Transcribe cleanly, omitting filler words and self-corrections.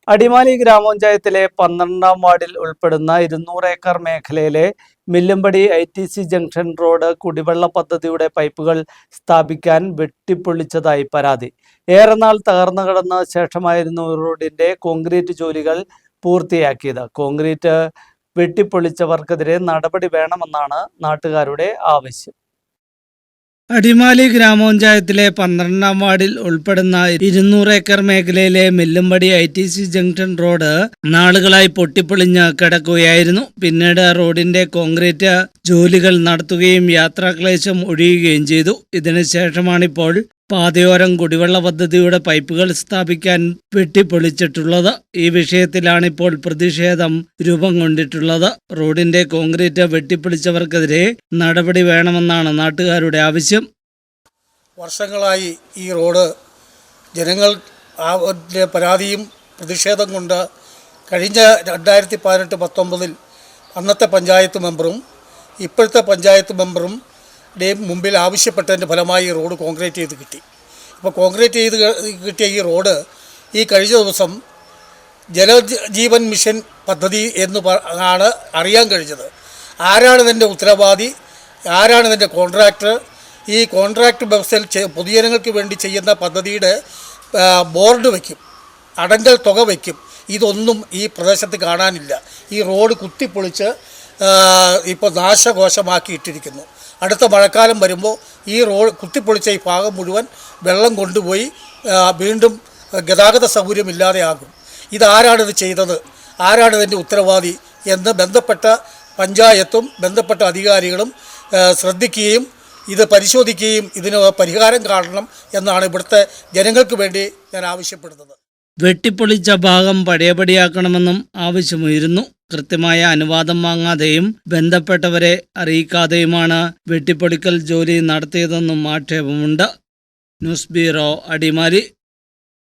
അടിമാലി ഗ്രാമപഞ്ചായത്തിലെ 12-ാം വാർഡിൽ ഉൾപ്പെടുന്ന 200 ഏക്കർ മേഖലയിലെ മില്ലുംപടി ITC ജംഗ്ഷൻ റോഡ് കുടിവെള്ള പദ്ധതിയുടെ പൈപ്പുകൾ സ്ഥാപിക്കാൻ വെട്ടിപ്പൊളിച്ചതായി പരാതി. ഏറെ നാൾ തകർന്നു കിടന്ന ശേഷമായിരുന്നു റോഡിന്റെ കോൺക്രീറ്റ് ജോലികൾ പൂർത്തിയാക്കിയത്. കോൺക്രീറ്റ് വെട്ടിപ്പൊളിച്ചവർക്കെതിരെ നടപടി വേണമെന്നാണ് നാട്ടുകാരുടെ ആവശ്യം. അടിമാലി ഗ്രാമപഞ്ചായത്തിലെ 12-ാം വാർഡിൽ ഉൾപ്പെടുന്ന 200 ഏക്കർ മേഖലയിലെ മില്ലുംപടി ITC ജംഗ്ഷൻ റോഡ് നാളുകളായി പൊട്ടിപ്പൊളിഞ്ഞ് കിടക്കുകയായിരുന്നു. പിന്നീട് റോഡിന്റെ കോൺക്രീറ്റ് ജോലികൾ നടത്തുകയും യാത്രാക്ലേശം ഒഴിയുകയും ചെയ്തു. ഇതിനുശേഷമാണിപ്പോൾ പാതയോരം കുടിവെള്ള പദ്ധതിയുടെ പൈപ്പുകൾ സ്ഥാപിക്കാൻ വെട്ടിപ്പൊളിച്ചിട്ടുള്ളത്. ഈ വിഷയത്തിലാണിപ്പോൾ പ്രതിഷേധം രൂപം കൊണ്ടിട്ടുള്ളത്. റോഡിന്റെ കോൺക്രീറ്റ് വെട്ടിപ്പൊളിച്ചവർക്കെതിരെ നടപടി വേണമെന്നാണ് നാട്ടുകാരുടെ ആവശ്യം. വർഷങ്ങളായി ഈ റോഡ് ജനങ്ങൾ പരാതിയും പ്രതിഷേധം കൊണ്ട് കഴിഞ്ഞ 2018-19 അന്നത്തെ പഞ്ചായത്ത് മെമ്പറും ഇപ്പോഴത്തെ പഞ്ചായത്ത് മെമ്പറും മുമ്പിൽ ആവശ്യപ്പെട്ടതിൻ്റെ ഫലമായി റോഡ് കോൺക്രീറ്റ് ചെയ്ത് കിട്ടി. അപ്പോൾ കോൺക്രീറ്റ് ചെയ്ത് കിട്ടിയ ഈ റോഡ് ഈ കഴിഞ്ഞ ദിവസം ജലജീവൻ മിഷൻ പദ്ധതി ആണ് അറിയാൻ കഴിഞ്ഞത്. ആരാണ് ഇതിൻ്റെ ഉത്തരവാദി, ആരാണ് ഇതിൻ്റെ കോൺട്രാക്ടർ, ഈ കോൺട്രാക്ട് വ്യവസ്ഥയിൽ പൊതുജനങ്ങൾക്ക് വേണ്ടി ചെയ്യുന്ന പദ്ധതിയുടെ ബോർഡ് വയ്ക്കും, അടങ്കൽ തുക വയ്ക്കും. ഇതൊന്നും ഈ പ്രദേശത്ത് കാണാനില്ല. ഈ റോഡ് കുത്തിപ്പൊളിച്ച് ഇപ്പോൾ നാശകോശമാക്കി ഇട്ടിരിക്കുന്നു. അടുത്ത മഴക്കാലം വരുമ്പോൾ ഈ റോഡ് കുത്തിപ്പൊളിച്ച ഈ ഭാഗം മുഴുവൻ വെള്ളം കൊണ്ടുപോയി വീണ്ടും ഗതാഗത സൗകര്യമില്ലാതെയാകും. ഇതാരാണിത് ചെയ്തത്, ആരാണ് ഇതിൻ്റെ ഉത്തരവാദി എന്ന് ബന്ധപ്പെട്ട പഞ്ചായത്തും ബന്ധപ്പെട്ട അധികാരികളും ശ്രദ്ധിക്കുകയും ഇത് പരിശോധിക്കുകയും ഇതിന് പരിഹാരം കാണണം എന്നാണ് ഇവിടുത്തെ ജനങ്ങൾക്ക് വേണ്ടി ഞാൻ ആവശ്യപ്പെടുന്നത്. വെട്ടിപ്പൊളിച്ച ഭാഗം പഴയപടിയാക്കണമെന്നും ആവശ്യമുയരുന്നു. കൃത്യമായ അനുവാദം വാങ്ങാതെയും ബന്ധപ്പെട്ടവരെ അറിയിക്കാതെയുമാണ് വെട്ടിപ്പൊളിക്കൽ ജോലി നടത്തിയതെന്നും ആക്ഷേപമുണ്ട്. News bureau, Adimali.